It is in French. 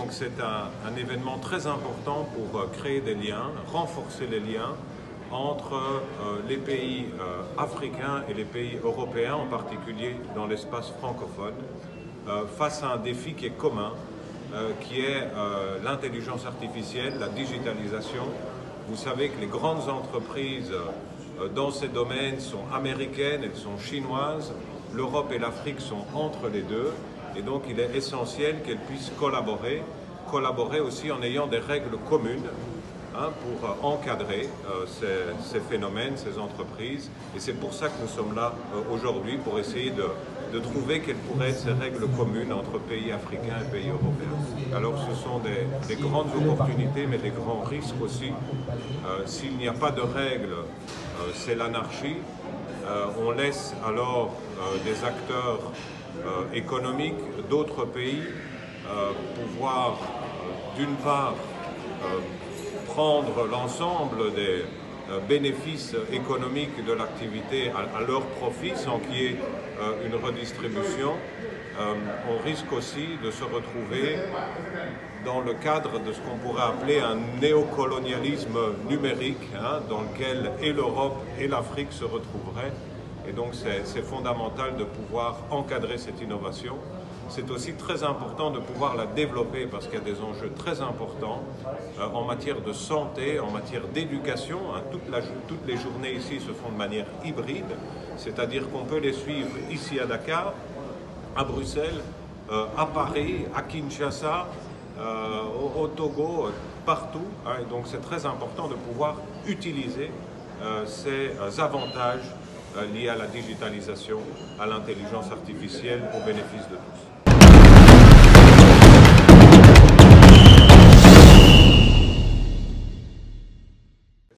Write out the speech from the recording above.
donc c'est un événement très important pour créer des liens, renforcer les liens entre les pays africains et les pays européens, en particulier dans l'espace francophone, face à un défi qui est commun, qui est l'intelligence artificielle, la digitalisation. Vous savez que les grandes entreprises dans ces domaines sont américaines, elles sont chinoises, l'Europe et l'Afrique sont entre les deux, et donc il est essentiel qu'elles puissent collaborer aussi en ayant des règles communes pour encadrer ces phénomènes, ces entreprises. Et c'est pour ça que nous sommes là aujourd'hui, pour essayer de trouver quelles pourraient être ces règles communes entre pays africains et pays européens. Alors ce sont des grandes opportunités, mais des grands risques aussi. S'il n'y a pas de règles, c'est l'anarchie. On laisse alors des acteurs économiques d'autres pays pouvoir, d'une part, prendre l'ensemble des bénéfices économiques de l'activité à leur profit sans qu'il y ait une redistribution. On risque aussi de se retrouver dans le cadre de ce qu'on pourrait appeler un néocolonialisme numérique, dans lequel et l'Europe et l'Afrique se retrouveraient. Et donc c'est fondamental de pouvoir encadrer cette innovation. C'est aussi très important de pouvoir la développer parce qu'il y a des enjeux très importants en matière de santé, en matière d'éducation. Toutes les journées ici se font de manière hybride, c'est-à-dire qu'on peut les suivre ici à Dakar, à Bruxelles, à Paris, à Kinshasa, au Togo, partout. Et donc c'est très important de pouvoir utiliser ces avantages liés à la digitalisation, à l'intelligence artificielle au bénéfice de tous.